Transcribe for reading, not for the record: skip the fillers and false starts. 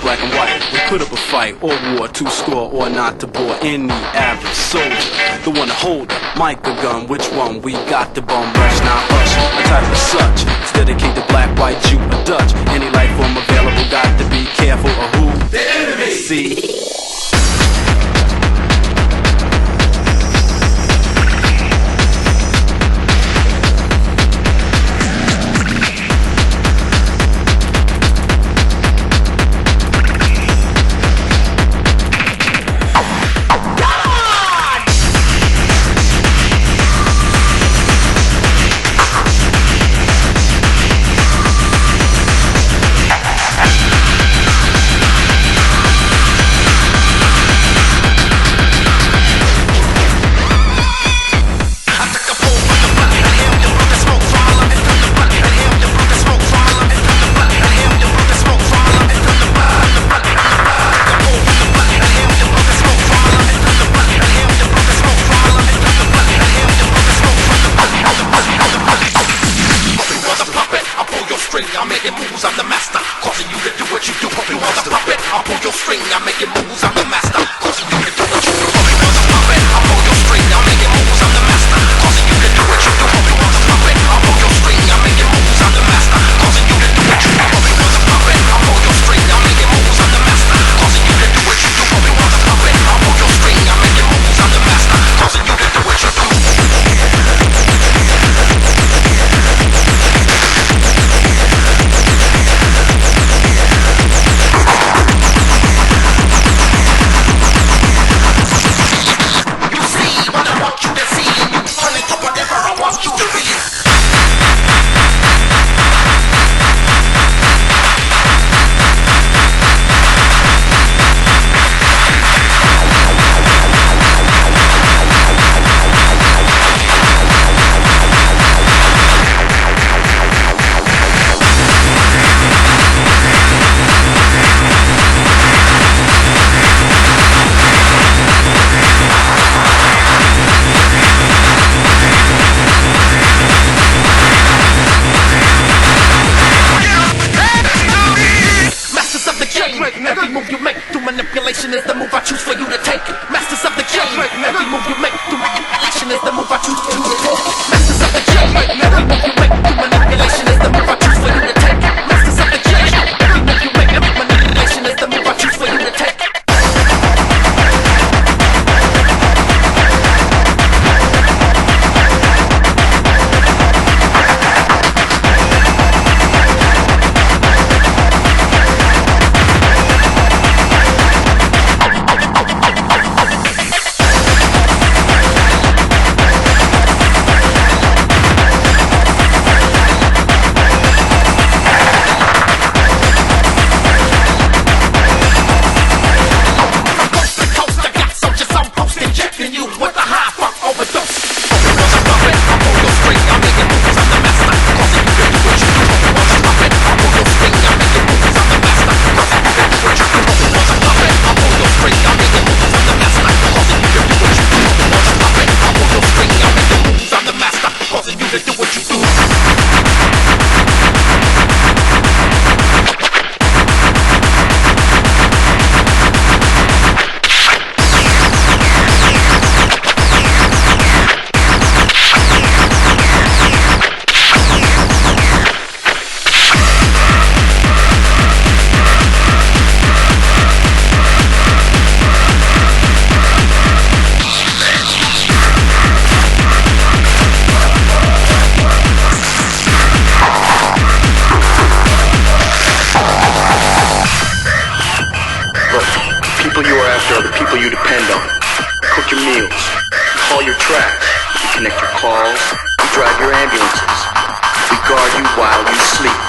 black and white. We put up a fight or war to score or not to bore any average soldier. The one to hold up, mic or gun, which one? We got the bum rush, not hush. A title as such, it's dedicated to black, white, Jew, or Dutch. Any life form available, got to be careful of who? The enemy! See? I'm making moves, I'm the master, causing you to do what you do. Puppet was a puppet, I'll pull your string. I'm making moves, I'm the master, causing you to do what you do. Puppet was a puppet, I'll pull your string. I'm making moves, I'm the master, causing you to do what you do. Puppet was a puppet, I'll pull your string. I'm making moves, I'm the master, causing you to do what you do. Puppet was a puppet, I'll pull your string. I'm making moves, I'm the master, causing you to do what you do. Puppet was a puppet, I'll pull your string. I'm making moves, I'm the master, causing you to do what you do. Every move you make through manipulation is the move I choose for you to take. Masters of the game. Every move you make through manipulation is the move I choose for you to take. Masters of the game. Every move you make through manipulation is the move I choose for you to take. Masters of the game. Every move you make through manipulation is the move I choose for you to take. You depend on. Cook your meals, haul your trash, we connect your calls, we drive your ambulances, we guard you while you sleep.